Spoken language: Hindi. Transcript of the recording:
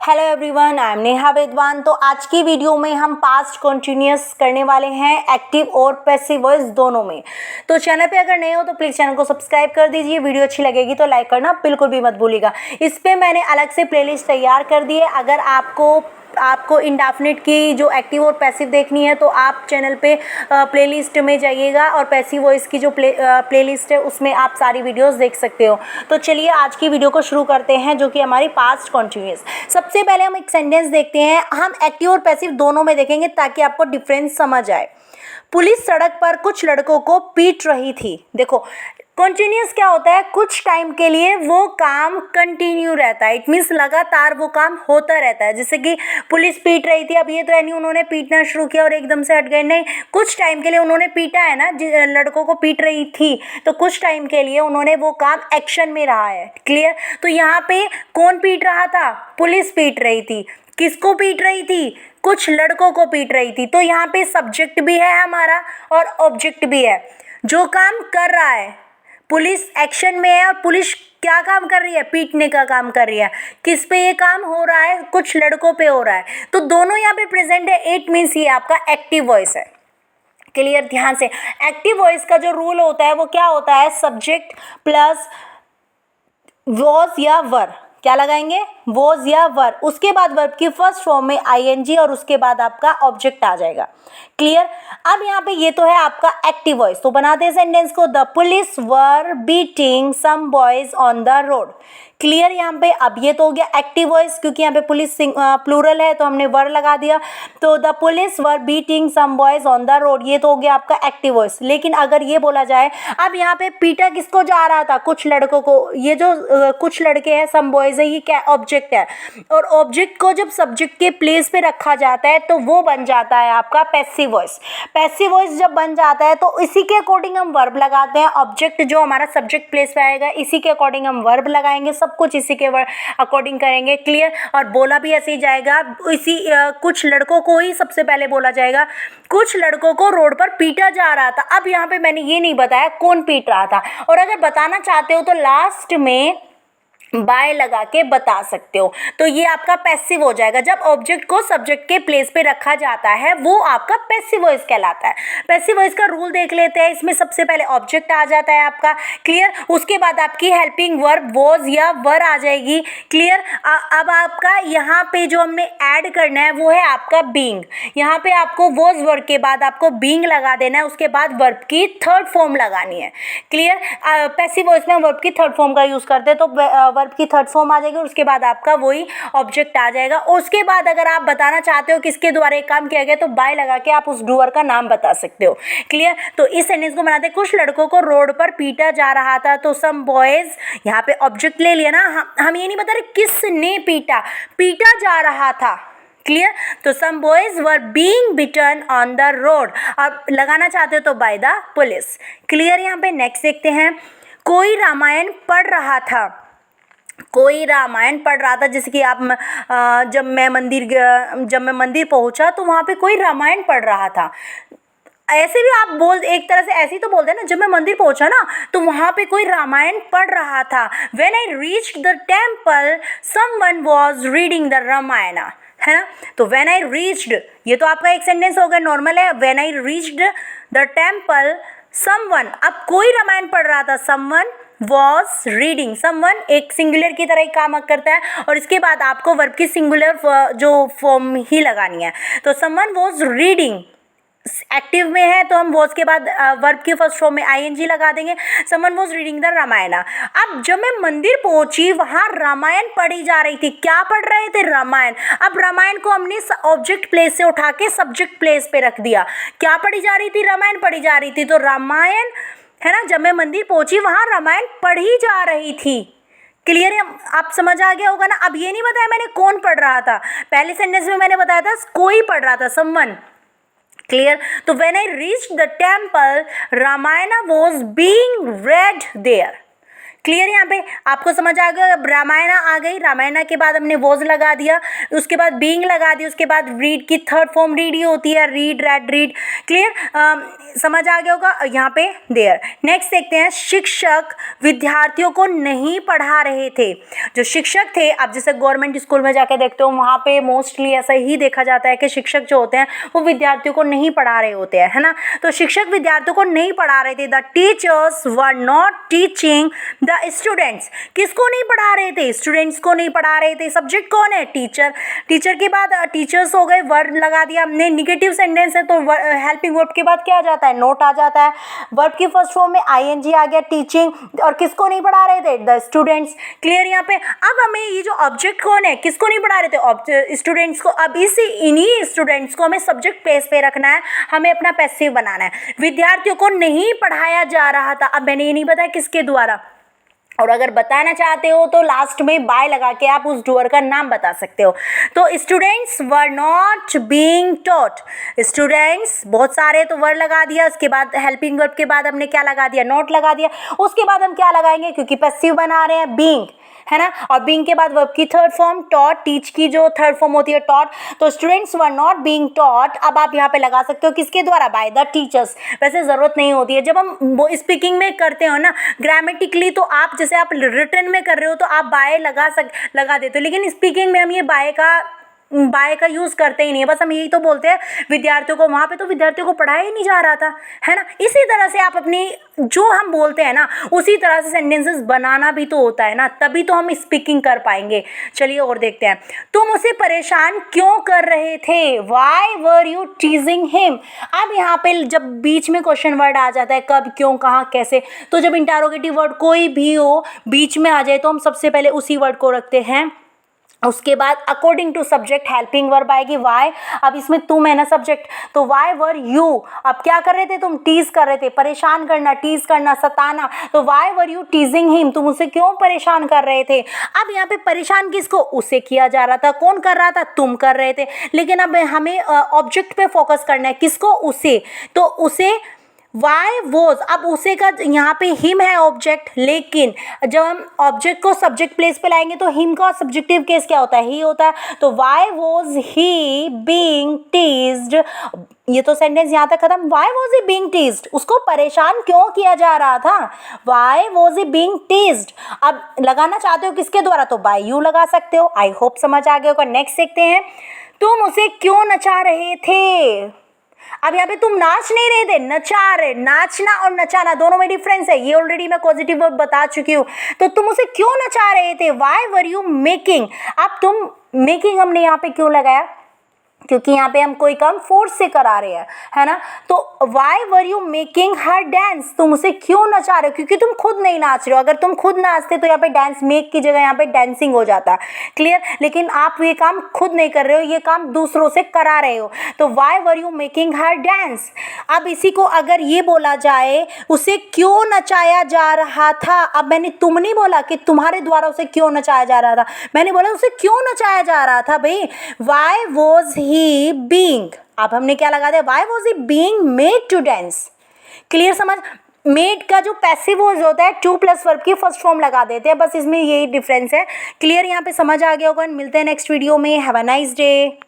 Hello everyone, I am Neha Vedwan. तो आज की वीडियो में हम पास्ट कंटिन्यूअस करने वाले हैं, एक्टिव और पैसिव वॉइस दोनों में। तो चैनल पे अगर नए हो तो प्लीज़ चैनल को सब्सक्राइब कर दीजिए। वीडियो अच्छी लगेगी तो लाइक करना बिल्कुल भी मत भूलिएगा। इस पर मैंने अलग से प्लेलिस्ट तैयार कर दी है। अगर आपको इंडेफिनिट की जो एक्टिव और पैसिव देखनी है तो आप चैनल पे प्लेलिस्ट में जाइएगा और पैसिव वॉइस की जो प्लेलिस्ट है उसमें आप सारी वीडियोस देख सकते हो। तो चलिए आज की वीडियो को शुरू करते हैं, जो कि हमारी पास्ट कंटिन्यूअस। सबसे पहले हम एक सेंटेंस देखते हैं। हम एक्टिव और पैसिव दोनों में देखेंगे ताकि आपको डिफरेंस समझ आए। पुलिस सड़क पर कुछ लड़कों को पीट रही थी। देखो, कंटिन्यूअस क्या होता है, कुछ टाइम के लिए वो काम कंटिन्यू रहता है। इट मीन्स लगातार वो काम होता रहता है। जैसे कि पुलिस पीट रही थी, अब ये तो है नहीं उन्होंने पीटना शुरू किया और एकदम से हट गए, नहीं, कुछ टाइम के लिए उन्होंने पीटा है ना, लड़कों को पीट रही थी तो कुछ टाइम के लिए उन्होंने वो काम एक्शन में रहा है। क्लियर? तो यहाँ पे कौन पीट रहा था? पुलिस पीट रही थी। किसको पीट रही थी? कुछ लड़कों को पीट रही थी। तो यहाँ पे सब्जेक्ट भी है हमारा और ऑब्जेक्ट भी है। जो काम कर रहा है, पुलिस एक्शन में है और पुलिस क्या काम कर रही है? पीटने का काम कर रही है। किस पे ये काम हो रहा है? कुछ लड़कों पे हो रहा है। तो दोनों यहाँ पे प्रेजेंट है। इट मीन्स ये आपका एक्टिव वॉइस है। क्लियर? ध्यान से, एक्टिव वॉइस का जो रूल होता है वो क्या होता है? सब्जेक्ट प्लस वॉज या वर। क्या लगाएंगे? वॉज या वर। उसके बाद वर्ब की फर्स्ट फॉर्म में आईएनजी और उसके बाद आपका ऑब्जेक्ट आ जाएगा। क्लियर? अब यहाँ पे ये तो है आपका एक्टिव वॉइस। तो बनाते हैं सेंटेंस को। The police were beating some boys on the road. Clear? यहाँ पे अब ये तो हो गया एक्टिव वॉइस, क्योंकि यहाँ पे पुलिस प्लूरल है तो हमने वर लगा दिया। तो the police were beating some boys on the road, ये तो हो गया आपका एक्टिव वॉइस। लेकिन अगर ये बोला जाए, अब यहाँ पे पीटा किसको जा रहा था? कुछ लड़कों को। ये जो कुछ लड़के हैं, सम बॉयज है, ये क्या? ऑब्जेक्ट है। और ऑब्जेक्ट को जब सब्जेक्ट के प्लेस पे रखा जाता है तो वो बन जाता है आपका पैसिव वॉइस। पैसिव वॉइस जब बन जाता है तो इसी के अकॉर्डिंग हम वर्ब लगाते हैं। ऑब्जेक्ट जो हमारा सब्जेक्ट प्लेस पे आएगा, इसी के अकॉर्डिंग हम वर्ब लगाएंगे। सब कुछ इसी के अकॉर्डिंग करेंगे। क्लियर? और बोला भी ऐसे ही जाएगा। इसी कुछ लड़कों को ही सबसे पहले बोला जाएगा। कुछ लड़कों को रोड पर पीटा जा रहा था। अब यहाँ पे मैंने ये नहीं बताया कौन पीट रहा था, और अगर बताना चाहते हो तो लास्ट में बाय लगा के बता सकते हो। तो ये आपका पैसिव हो जाएगा। जब ऑब्जेक्ट को सब्जेक्ट के प्लेस पे रखा जाता है वो आपका पैसिव वॉइस कहलाता है। पैसिव वॉइस का रूल देख लेते हैं। इसमें सबसे पहले ऑब्जेक्ट आ जाता है आपका। क्लियर? उसके बाद आपकी हेल्पिंग वर्ब वॉज या वर आ जाएगी। क्लियर? अब आपका यहाँ पे जो हमने ऐड करना है वो है आपका बीइंग। यहाँ पे आपको वॉज वर्ब के बाद आपको बीइंग लगा देना है। उसके बाद वर्ब की थर्ड फॉर्म लगानी है। क्लियर? पैसिव वॉइस में वर्ब की थर्ड फॉर्म का यूज करते हैं तो वर्ब की थर्ड फॉर्म आ जाएगी। उसके बाद आपका वही ऑब्जेक्ट आ जाएगा। उसके बाद अगर आप बताना चाहते हो किसके द्वारा एक काम किया गया तो बाय लगा के आप उस डूअर का नाम बता सकते हो। क्लियर? तो इस सेंटेंस को बनाते हैं। कुछ लड़कों को रोड पर पीटा जा रहा था। तो सम बॉयज, यहाँ पे ऑब्जेक्ट ले लिया ना, हम ये नहीं बता रहे किसने पीटा, पीटा जा रहा था। क्लियर? तो some boys were being beaten on the road. और लगाना चाहते हो तो बाय द पुलिस। क्लियर? यहाँ पे नेक्स्ट देखते हैं। कोई रामायण पढ़ रहा था। कोई रामायण पढ़ रहा था। जैसे कि आप जब मैं मंदिर पहुंचा तो वहाँ पे कोई रामायण पढ़ रहा था। ऐसे भी आप एक तरह से ऐसे ही तो बोलते हैं ना, जब मैं मंदिर पहुंचा ना तो वहाँ पे कोई रामायण पढ़ रहा था। When I reached the temple, someone was reading the Ramayan, है ना। तो when I reached, ये तो आपका एक सेंटेंस हो गया, नॉर्मल है। When I reached the temple, someone, अब कोई रामायण पढ़ रहा था, someone was reading। someone एक सिंगुलर की तरह ही काम करता है और इसके बाद आपको वर्ब की सिंगुलर जो फॉर्म ही लगानी है। तो someone was reading एक्टिव में है तो हम वॉज के बाद वर्ब की फर्स्ट फॉर्म में आईएनजी लगा देंगे। Someone was reading the Ramayana. अब जब मैं मंदिर पहुंची वहां रामायण पढ़ी जा रही थी। क्या पढ़ रहे थे? रामायण। अब रामायण को हमने ऑब्जेक्ट प्लेस से उठा के सब्जेक्ट प्लेस पे रख दिया। क्या पढ़ी जा रही थी? रामायण पढ़ी जा रही थी। तो रामायण, है ना, जब मैं मंदिर पहुंची वहां रामायण पढ़ी जा रही थी। क्लियर है? आप समझ आ गया होगा ना। अब ये नहीं बताया मैंने कौन पढ़ रहा था। पहले सेंटेंस में मैंने बताया था कोई पढ़ रहा था, समवन। क्लियर? तो when I reached the temple, Ramayana was being read there. Clear यहाँ पे आपको समझ आ गया। अब रामायणा आ गई, रामायणा के बाद हमने वॉज लगा दिया, उसके बाद बीइंग लगा दी, उसके बाद रीड की थर्ड फॉर्म रीड ही होती है, रीड रेड रीड। क्लियर, समझ आ गया होगा यहाँ पे देयर। नेक्स्ट देखते हैं, शिक्षक विद्यार्थियों को नहीं पढ़ा रहे थे। जो शिक्षक थे, आप जैसे गवर्नमेंट स्कूल में जाके देखते हो वहाँ पे मोस्टली ऐसा ही देखा जाता है कि शिक्षक जो होते हैं वो विद्यार्थियों को नहीं पढ़ा रहे होते हैं, है ना। तो शिक्षक विद्यार्थियों को नहीं पढ़ा रहे थे। The teachers were not teaching the students. किसको नहीं पढ़ा रहे थे? स्टूडेंट्स को नहीं पढ़ा रहे थे। सब्जेक्ट कौन है? टीचर। टीचर के बाद टीचर्स हो गए, वर्ब लगा दिया हमने। निगेटिव सेंटेंस है तो हेल्पिंग वर्ब के बाद क्या आ जाता है? नोट आ जाता है। वर्ब की फर्स्ट फॉर्म में आईएनजी आ गया, टीचिंग। और किसको नहीं पढ़ा रहे थे? The students. क्लियर यहाँ पे। अब हमें ये जो ऑब्जेक्ट कौन है, किसको नहीं पढ़ा रहे थे? स्टूडेंट्स को। अब इन्हीं स्टूडेंट्स को हमें सब्जेक्ट प्लेस पे रखना है, हमें अपना पैसिव बनाना है। विद्यार्थियों को नहीं पढ़ाया जा रहा था। अब मैंने ये नहीं बताया किसके द्वारा, और अगर बताना चाहते हो तो लास्ट में बाय लगा के आप उस डूअर का नाम बता सकते हो। तो students were not being taught. Students बहुत सारे, तो वर लगा दिया, उसके बाद हेल्पिंग वर्ब के बाद हमने क्या लगा दिया? नॉट लगा दिया। उसके बाद हम क्या लगाएंगे, क्योंकि पैसिव बना रहे हैं, बीइंग, है ना। और बीइंग के बाद वर्ब की थर्ड फॉर्म टॉट, टीच की जो थर्ड फॉर्म होती है टॉट। तो students were not being taught. अब आप यहाँ पे लगा सकते हो किसके द्वारा? By the teachers. वैसे ज़रूरत नहीं होती है, जब हम स्पीकिंग में करते हो ना ग्रामेटिकली, तो आप जैसे आप रिटर्न में कर रहे हो तो आप बाय लगा देते हो, लेकिन स्पीकिंग में हम ये बाय का यूज़ करते ही नहीं है। बस हम यही तो बोलते हैं विद्यार्थियों को, वहाँ पे तो विद्यार्थियों को पढ़ाया ही नहीं जा रहा था, है ना। इसी तरह से आप अपनी जो हम बोलते हैं ना उसी तरह से सेंटेंसेस बनाना भी तो होता है ना, तभी तो हम स्पीकिंग कर पाएंगे। चलिए और देखते हैं। तुम उसे परेशान क्यों कर रहे थे? Why were you टीजिंग him. अब यहाँ पे जब बीच में क्वेश्चन वर्ड आ जाता है, कब, क्यों, कहाँ, कैसे, तो जब इंटरोगेटिव वर्ड कोई भी हो बीच में आ जाए तो हम सबसे पहले उसी वर्ड को रखते हैं। उसके बाद according to subject helping verb आएगी वाई। अब इसमें तुम है ना सब्जेक्ट, तो वाई वर यू। अब क्या कर रहे थे तुम? टीज कर रहे थे। परेशान करना, टीज करना, सताना। तो वाई वर यू टीजिंग हिम, तुम उसे क्यों परेशान कर रहे थे? अब यहाँ पे परेशान किसको? उसे किया जा रहा था। कौन कर रहा था? तुम कर रहे थे। लेकिन अब हमें ऑब्जेक्ट पे फोकस करना है। किसको? उसे। तो उसे वाई वॉज। अब उसे का यहाँ पे हिम है ऑब्जेक्ट, लेकिन जब हम ऑब्जेक्ट को सब्जेक्ट प्लेस पे लाएंगे तो हिम का सब्जेक्टिव केस क्या होता है? ही होता है। तो Y was he being teased. ये तो सेंटेंस यहाँ तक खत्म। Y was he being teased, उसको परेशान क्यों किया जा रहा था? Y was he being teased. अब लगाना चाहते हो किसके द्वारा? तो बाय यू लगा सकते हो। आई होप समझ आ गया होगा। नेक्स्ट देखते हैं, तुम उसे क्यों नचा रहे थे? अब यहाँ पे तुम नाच नहीं रहे थे, नचा रहे। नाचना और नचाना दोनों में डिफरेंस है, ये ऑलरेडी मैं पॉजिटिव वर्ब बता चुकी हूँ। तो तुम उसे क्यों नचा रहे थे? Why were you making. अब तुम मेकिंग हमने यहाँ पे क्यों लगाया? क्योंकि यहाँ पे हम कोई काम फोर्स से करा रहे हैं, है ना। तो why were you making her dance, तुम उसे क्यों नचा रहे हो? क्योंकि तुम खुद नहीं नाच रहे हो। अगर तुम खुद नाचते तो यहाँ पे डांस मेक की जगह यहाँ पे डांसिंग हो जाता। क्लियर। लेकिन आप ये काम खुद नहीं कर रहे हो, ये काम दूसरों से करा रहे हो। तो why were you making her dance. अब इसी को अगर ये बोला जाए, उसे क्यों नचाया जा रहा था। अब मैंने तुम नहीं बोला कि तुम्हारे द्वारा उसे क्यों नचाया जा रहा था, मैंने बोला उसे क्यों नचाया जा रहा था भाई। Why was he being. अब हमने क्या लगा दिया? Why was he being made to dance. Clear समझ। मेड का जो पैसिव वॉज होता है टू प्लस वर्ब की फर्स्ट फॉर्म लगा देते हैं, बस इसमें यही डिफरेंस है। क्लियर यहाँ पे समझ आ गया होगा। मिलते हैं नेक्स्ट वीडियो में। Have a nice day.